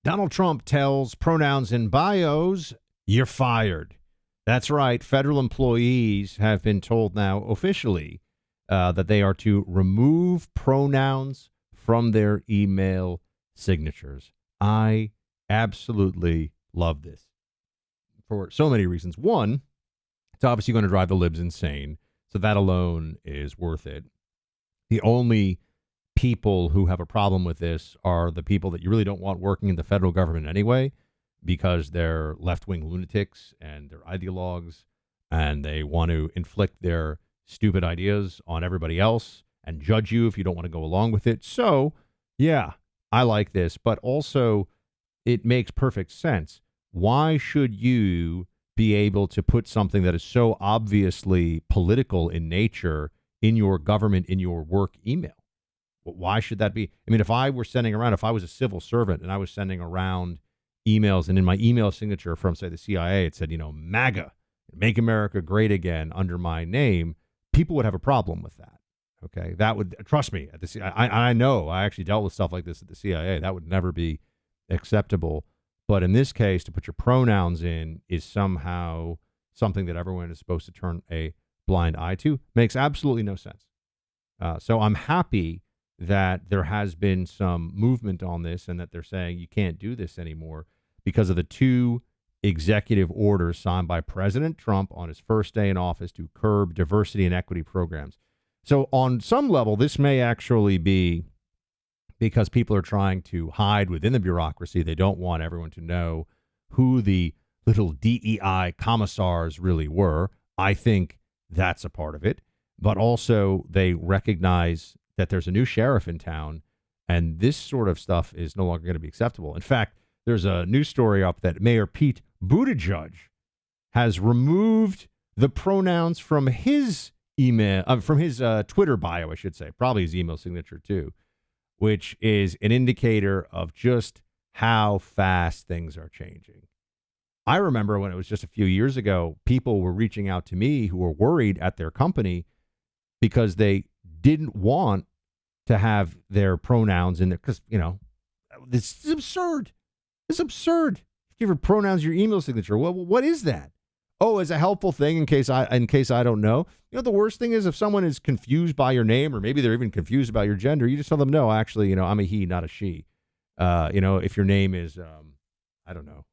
Donald Trump tells pronouns in bios, you're fired. That's right. Federal employees have been told now officially that they are to remove pronouns from their email signatures. I absolutely love this for so many reasons. One, it's obviously going to drive the libs insane. So that alone is worth it. The only people who have a problem with this are the people that you really don't want working in the federal government anyway, because they're left-wing lunatics and they're ideologues and they want to inflict their stupid ideas on everybody else and judge you if you don't want to go along with it. So, yeah, I like this, but also it makes perfect sense. Why should you be able to put something that is so obviously political in nature in your government, in your work email? Why should that be? I mean, if I were sending around, if I was a civil servant and I was sending around emails and in my email signature from, say, the CIA, it said, MAGA, Make America Great Again under my name, people would have a problem with that. Okay. That would, trust me, at the CIA, I know, I actually dealt with stuff like this at the CIA. That would never be acceptable. But in this case, to put your pronouns in is somehow something that everyone is supposed to turn a blind eye to. Makes absolutely no sense. So I'm happy that there has been some movement on this and that they're saying you can't do this anymore because of the two executive orders signed by President Trump on his first day in office to curb diversity and equity programs. So on some level, this may actually be because people are trying to hide within the bureaucracy. They don't want everyone to know who the little DEI commissars really were. I think that's a part of it. But also they recognize that there's a new sheriff in town, and this sort of stuff is no longer going to be acceptable. In fact, there's a news story up that Mayor Pete Buttigieg has removed the pronouns from his email, from his Twitter bio, I should say, probably his email signature too, which is an indicator of just how fast things are changing. I remember when it was just a few years ago, people were reaching out to me who were worried at their company because they didn't want to have their pronouns in there because, this is absurd. It's absurd. Give your pronouns your email signature. Well, what is that? Oh, as a helpful thing in case I don't know. The worst thing is if someone is confused by your name, or maybe they're even confused about your gender, you just tell them, no, actually, I'm a he, not a she. If your name is, I don't know,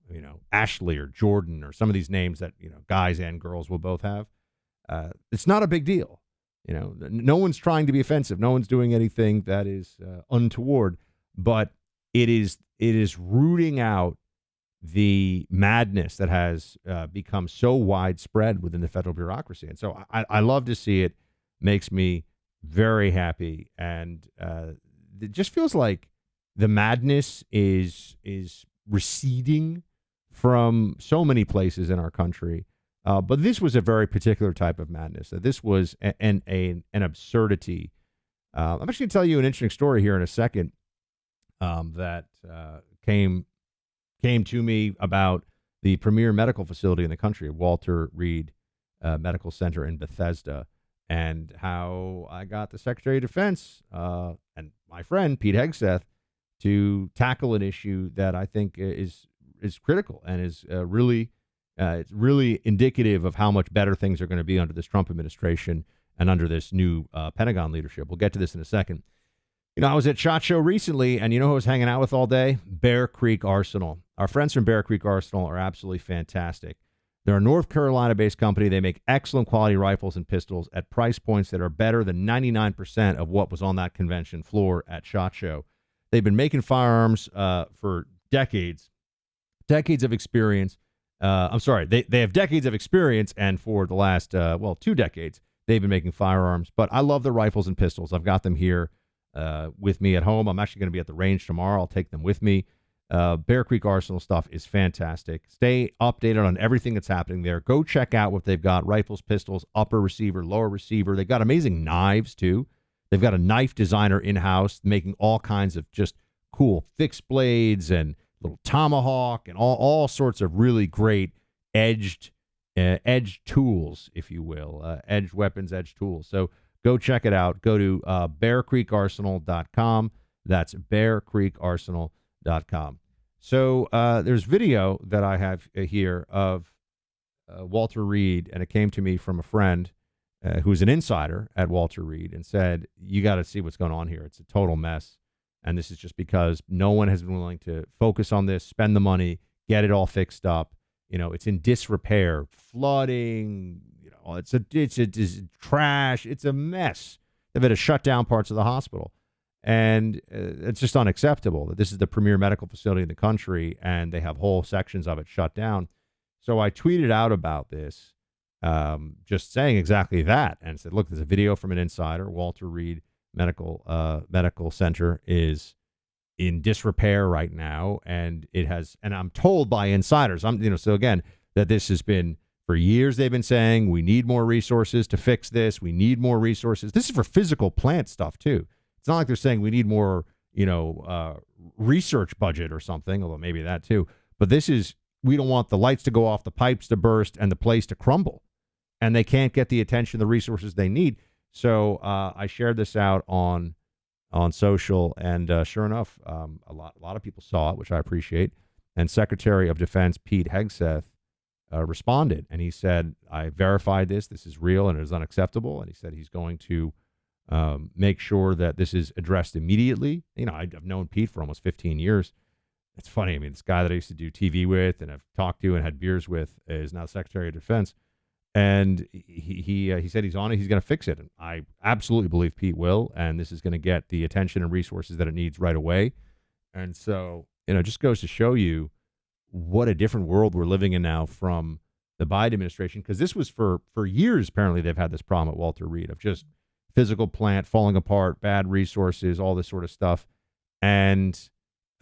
Ashley or Jordan or some of these names that, guys and girls will both have, it's not a big deal. No one's trying to be offensive. No one's doing anything that is untoward, but it is rooting out the madness that has become so widespread within the federal bureaucracy. And so I love to see it. Makes me very happy. And it just feels like the madness is receding from so many places in our country. But this was a very particular type of madness. This was an absurdity. I'm actually going to tell you an interesting story here in a second that came to me about the premier medical facility in the country, Walter Reed Medical Center in Bethesda, and how I got the Secretary of Defense and my friend Pete Hegseth to tackle an issue that I think is critical and is it's really indicative of how much better things are going to be under this Trump administration and under this new Pentagon leadership. We'll get to this in a second. I was at SHOT Show recently, and who I was hanging out with all day? Bear Creek Arsenal. Our friends from Bear Creek Arsenal are absolutely fantastic. They're a North Carolina-based company. They make excellent quality rifles and pistols at price points that are better than 99% of what was on that convention floor at SHOT Show. They've been making firearms for decades of experience. They have decades of experience, and for the last, 2 decades, they've been making firearms. But I love the rifles and pistols. I've got them here with me at home. I'm actually going to be at the range tomorrow. I'll take them with me. Bear Creek Arsenal stuff is fantastic. Stay updated on everything that's happening there. Go check out what they've got. Rifles, pistols, upper receiver, lower receiver. They've got amazing knives, too. They've got a knife designer in-house making all kinds of just cool fixed blades and little tomahawk and all sorts of really great edged tools, if you will, edged weapons, edged tools. So go check it out. Go to bearcreekarsenal.com. That's bearcreekarsenal.com. So there's video that I have here of Walter Reed, and it came to me from a friend who's an insider at Walter Reed and said, you got to see what's going on here. It's a total mess. And this is just because no one has been willing to focus on this, spend the money, get it all fixed up. It's in disrepair, flooding, it's trash. It's a mess. They've had to shut down parts of the hospital. And it's just unacceptable that this is the premier medical facility in the country and they have whole sections of it shut down. So I tweeted out about this, just saying exactly that, and said, look, there's a video from an insider. Walter Reed Medical Center is in disrepair right now, and I'm told by insiders, so again, that this has been for years. They've been saying we need more resources to fix this. We need more resources. This is for physical plant stuff too. It's not like they're saying we need more, research budget or something, although maybe that too. But we don't want the lights to go off, the pipes to burst, and the place to crumble. And they can't get the attention, the resources they need. So I shared this out on social, and sure enough, a lot of people saw it, which I appreciate. And Secretary of Defense Pete Hegseth responded, and he said, I verified this. This is real, and it is unacceptable. And he said he's going to make sure that this is addressed immediately. I've known Pete for almost 15 years. It's funny. I mean, this guy that I used to do TV with and have talked to and had beers with is now Secretary of Defense. And he said he's on it. He's going to fix it. And I absolutely believe Pete will. And this is going to get the attention and resources that it needs right away. And so, it just goes to show you what a different world we're living in now from the Biden administration. Because this was for years, apparently, they've had this problem at Walter Reed of just physical plant falling apart, bad resources, all this sort of stuff, and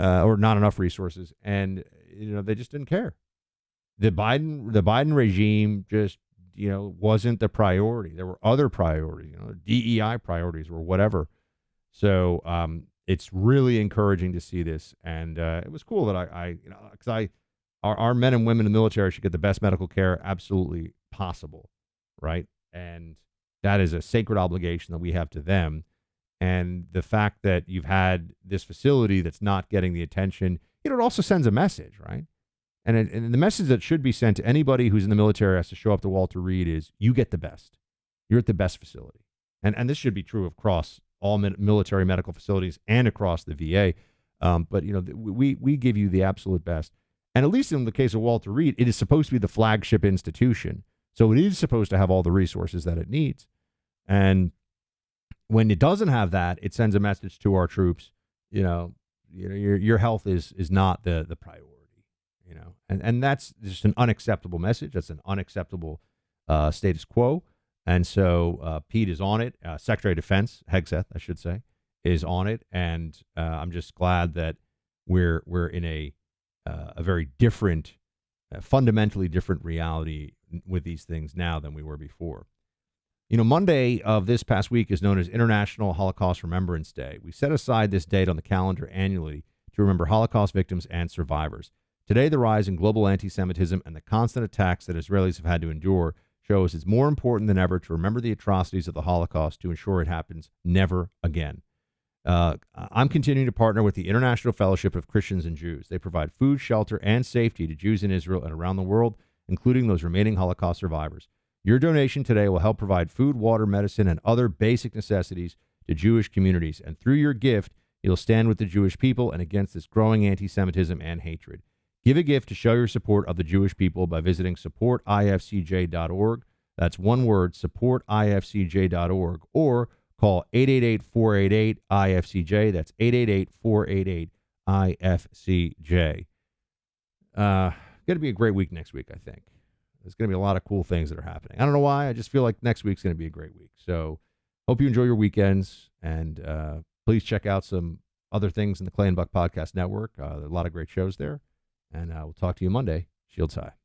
or not enough resources. And, they just didn't care. The Biden regime just, wasn't the priority. There were other priorities, DEI priorities or whatever. So it's really encouraging to see this. And it was cool that because our men and women in the military should get the best medical care absolutely possible, right? And that is a sacred obligation that we have to them. And the fact that you've had this facility that's not getting the attention, it also sends a message, right? And the message that should be sent to anybody who's in the military has to show up to Walter Reed is you get the best. You're at the best facility. And this should be true across all military medical facilities and across the VA. But, we give you the absolute best. And at least in the case of Walter Reed, it is supposed to be the flagship institution. So it is supposed to have all the resources that it needs. And when it doesn't have that, it sends a message to our troops, your health is not the priority. And that's just an unacceptable message. That's an unacceptable status quo. And so Pete is on it. Secretary of Defense, Hegseth, I should say, is on it. And I'm just glad that we're in a very different, fundamentally different reality with these things now than we were before. Monday of this past week is known as International Holocaust Remembrance Day. We set aside this date on the calendar annually to remember Holocaust victims and survivors. Today, the rise in global anti-Semitism and the constant attacks that Israelis have had to endure shows it's more important than ever to remember the atrocities of the Holocaust to ensure it happens never again. I'm continuing to partner with the International Fellowship of Christians and Jews. They provide food, shelter, and safety to Jews in Israel and around the world, including those remaining Holocaust survivors. Your donation today will help provide food, water, medicine, and other basic necessities to Jewish communities. And through your gift, you'll stand with the Jewish people and against this growing anti-Semitism and hatred. Give a gift to show your support of the Jewish people by visiting supportifcj.org. That's one word, supportifcj.org, or call 888-488-IFCJ. That's 888-488-IFCJ. Going to be a great week next week, I think. There's going to be a lot of cool things that are happening. I don't know why. I just feel like next week's going to be a great week. So hope you enjoy your weekends, and please check out some other things in the Clay and Buck Podcast Network. There are a lot of great shows there. And we'll talk to you Monday. Shields high.